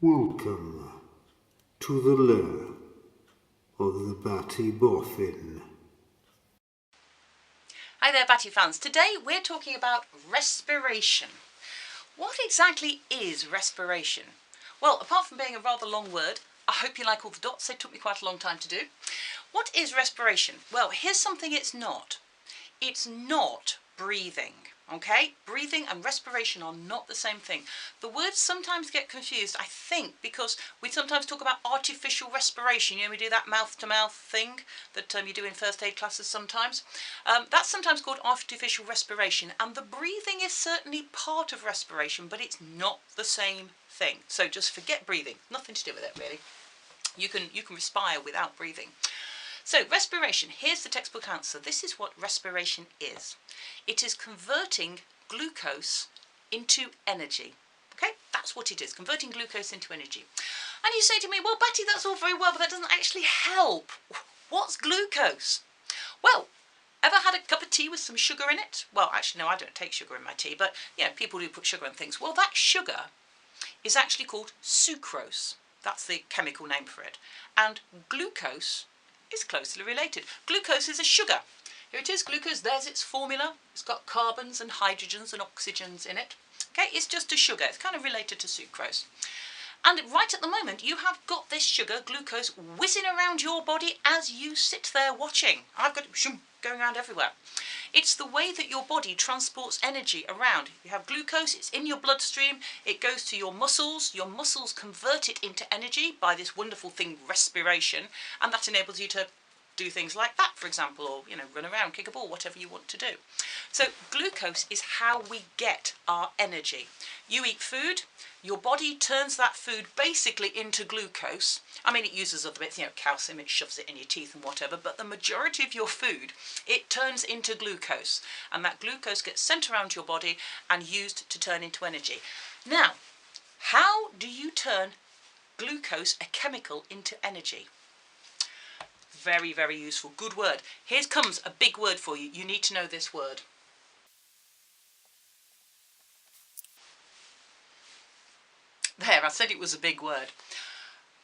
Welcome to the lair of the Batty Boffin. Hi there, Batty fans. Today we're talking about respiration. What exactly is respiration? Well, apart from being a rather long word, I hope you like all the dots. They took me quite a long time to do. What is respiration? Well, here's something it's not. It's not breathing. Okay? Breathing and respiration are not the same thing. The words sometimes get confused, I think, because we sometimes talk about artificial respiration. You know, we do that mouth-to-mouth thing that you do in first aid classes sometimes. That's sometimes called artificial respiration, and the breathing is certainly part of respiration, but it's not the same thing. So just forget breathing. Nothing to do with it, really. You can respire without breathing. So respiration, here's the textbook answer. This is what respiration is. It is converting glucose into energy. Okay, that's what it is, converting glucose into energy. And you say to me, well, Batty, that's all very well, but that doesn't actually help. What's glucose? Well, ever had a cup of tea with some sugar in it? Well, actually, no, I don't take sugar in my tea, but yeah, people do put sugar in things. Well, that sugar is actually called sucrose. That's the chemical name for it. And glucose is closely related. Glucose is a sugar. Here it is, glucose, there's its formula. It's got carbons and hydrogens and oxygens in it. Okay, it's just a sugar. It's kind of related to sucrose. And right at the moment, you have got this sugar, glucose, whizzing around your body as you sit there watching. I've got it going around everywhere. It's the way that your body transports energy around. You have glucose, it's in your bloodstream, it goes to your muscles convert it into energy by this wonderful thing, respiration, and that enables you to do things like that, for example, or, you know, run around, kick a ball, whatever you want to do. So glucose is how we get our energy. You eat food, your body turns that food basically into glucose. I mean, it uses other bits, you know, calcium, it shoves it in your teeth and whatever, but the majority of your food, it turns into glucose, and that glucose gets sent around your body and used to turn into energy. Now, how do you turn glucose, a chemical, into energy? Very, very useful. Good word. Here comes a big word for you. You need to know this word. There, I said it was a big word.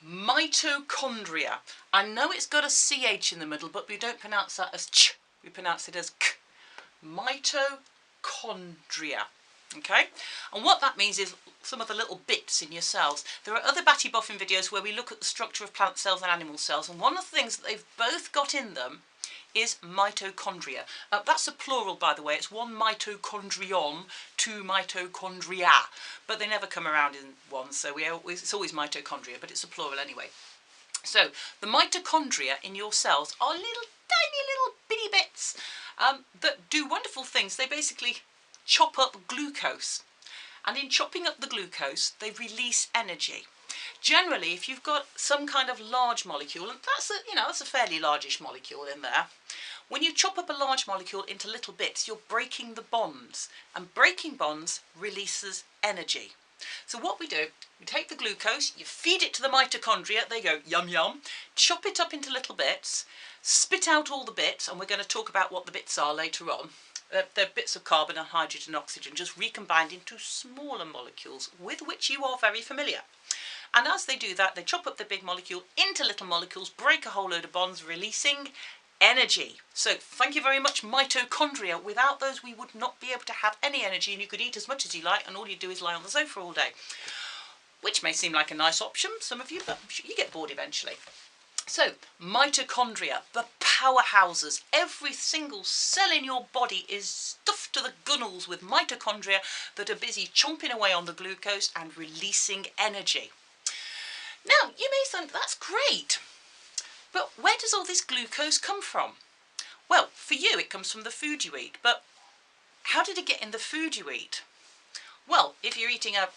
Mitochondria. I know it's got a CH in the middle, but we don't pronounce that as ch. We pronounce it as k. Mitochondria. Okay, and what that means is some of the little bits in your cells. There are other Batty Boffin videos where we look at the structure of plant cells and animal cells, and one of the things that they've both got in them is mitochondria. That's a plural, by the way. It's one mitochondrion, two mitochondria, but they never come around in one, so it's always mitochondria, but it's a plural anyway. So the mitochondria in your cells are little tiny little bitty bits that do wonderful things. They basically chop up glucose, and in chopping up the glucose they release energy. Generally, if you've got some kind of large molecule, and that's a fairly largish molecule in there, when you chop up a large molecule into little bits, you're breaking the bonds, and breaking bonds releases energy. So what we do, we take the glucose, you feed it to the mitochondria, they go yum yum, chop it up into little bits, spit out all the bits, and we're going to talk about what the bits are later on. They're bits of carbon and hydrogen and oxygen just recombined into smaller molecules with which you are very familiar. And as they do that, they chop up the big molecule into little molecules, break a whole load of bonds, releasing energy. So thank you very much, mitochondria. Without those, we would not be able to have any energy, and you could eat as much as you like, and all you do is lie on the sofa all day. Which may seem like a nice option, some of you, but I'm sure you get bored eventually. So, mitochondria, the powerhouses. Every single cell in your body is stuffed to the gunnels with mitochondria that are busy chomping away on the glucose and releasing energy. Now, you may think, that's great, but where does all this glucose come from? Well, for you it comes from the food you eat, but how did it get in the food you eat? Well, if you're eating a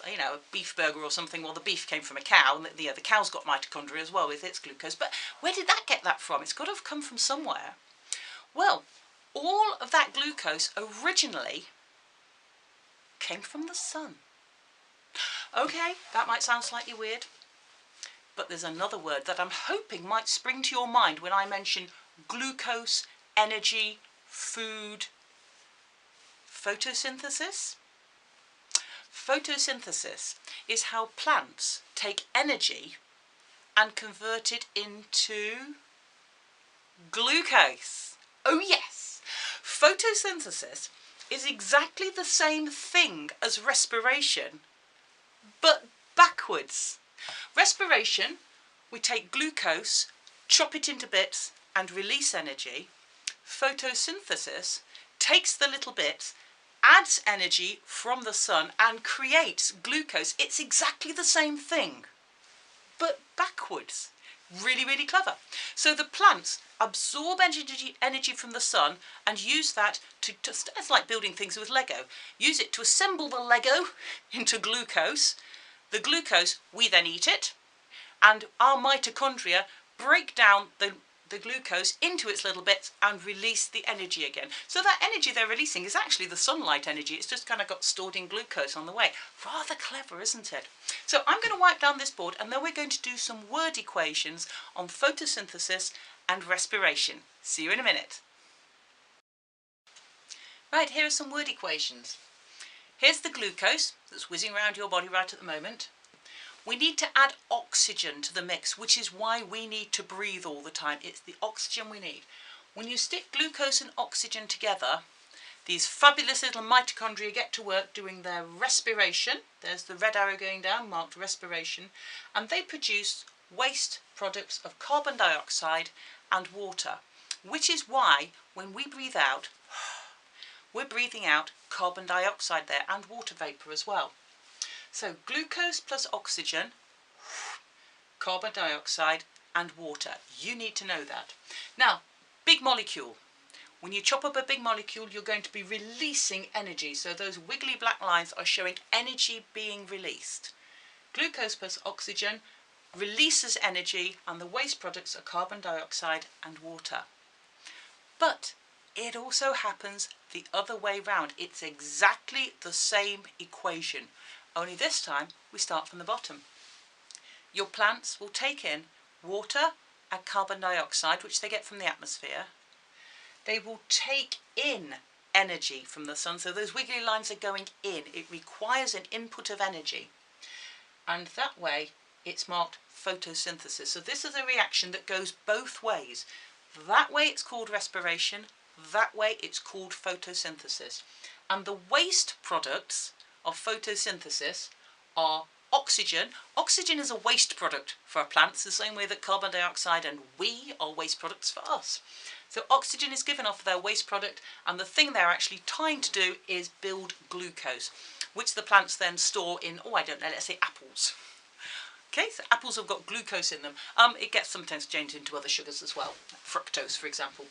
beef burger or something, well, the beef came from a cow, and the cow's got mitochondria as well with its glucose. But where did that get that from? It's got to have come from somewhere. Well, all of that glucose originally came from the sun. Okay, that might sound slightly weird, but there's another word that I'm hoping might spring to your mind when I mention glucose, energy, food, photosynthesis. Photosynthesis is how plants take energy and convert it into glucose. Oh yes! Photosynthesis is exactly the same thing as respiration, but backwards. Respiration, we take glucose, chop it into bits and release energy. Photosynthesis takes the little bits, adds energy from the sun and creates glucose. It's exactly the same thing, but backwards. Really, really clever. So the plants absorb energy from the sun and use that to it's like building things with Lego. Use it to assemble the Lego into glucose. The glucose, we then eat it, and our mitochondria break down the glucose into its little bits and release the energy again. So that energy they're releasing is actually the sunlight energy. It's just kind of got stored in glucose on the way. Rather clever, isn't it? So I'm going to wipe down this board and then we're going to do some word equations on photosynthesis and respiration. See you in a minute. Right, here are some word equations. Here's the glucose that's whizzing around your body right at the moment. We need to add oxygen to the mix, which is why we need to breathe all the time. It's the oxygen we need. When you stick glucose and oxygen together, these fabulous little mitochondria get to work doing their respiration. There's the red arrow going down, marked respiration. And they produce waste products of carbon dioxide and water, which is why when we breathe out, we're breathing out carbon dioxide there and water vapour as well. So glucose plus oxygen, carbon dioxide and water. You need to know that. Now, big molecule. When you chop up a big molecule, you're going to be releasing energy. So those wiggly black lines are showing energy being released. Glucose plus oxygen releases energy and the waste products are carbon dioxide and water. But it also happens the other way round. It's exactly the same equation. Only this time we start from the bottom. Your plants will take in water and carbon dioxide, which they get from the atmosphere. They will take in energy from the sun. So those wiggly lines are going in. It requires an input of energy. And that way it's marked photosynthesis. So this is a reaction that goes both ways. That way it's called respiration. That way it's called photosynthesis. And the waste products of photosynthesis are oxygen. Oxygen is a waste product for our plants, the same way that carbon dioxide and we are waste products for us. So oxygen is given off their waste product, and the thing they're actually trying to do is build glucose, which the plants then store in, let's say apples. Okay, so apples have got glucose in them. It gets sometimes changed into other sugars as well, fructose for example.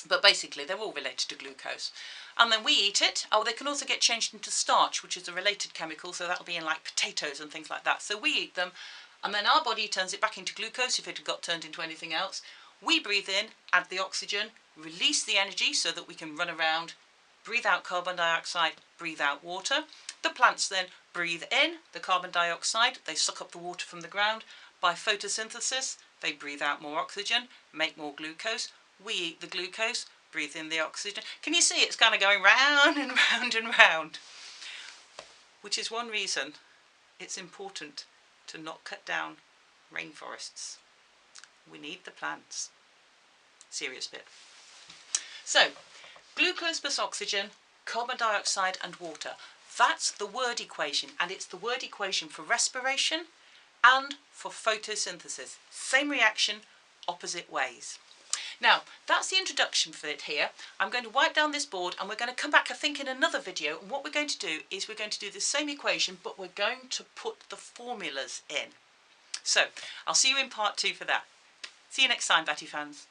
But basically they're all related to glucose. And then we eat it. Oh, they can also get changed into starch, which is a related chemical, so that'll be in like potatoes and things like that. So we eat them, and then our body turns it back into glucose if it had got turned into anything else. We breathe in, add the oxygen, release the energy so that we can run around, breathe out carbon dioxide, breathe out water. The plants then breathe in the carbon dioxide, they suck up the water from the ground. By photosynthesis, they breathe out more oxygen, make more glucose. We eat the glucose, breathe in the oxygen. Can you see it's kind of going round and round and round? Which is one reason it's important to not cut down rainforests. We need the plants. Serious bit. So, glucose plus oxygen, carbon dioxide and water. That's the word equation, and it's the word equation for respiration and for photosynthesis. Same reaction, opposite ways. Now, that's the introduction for it here. I'm going to wipe down this board and we're going to come back, I think, in another video. And what we're going to do is we're going to do the same equation, but we're going to put the formulas in. So, I'll see you in part 2 for that. See you next time, Batty fans.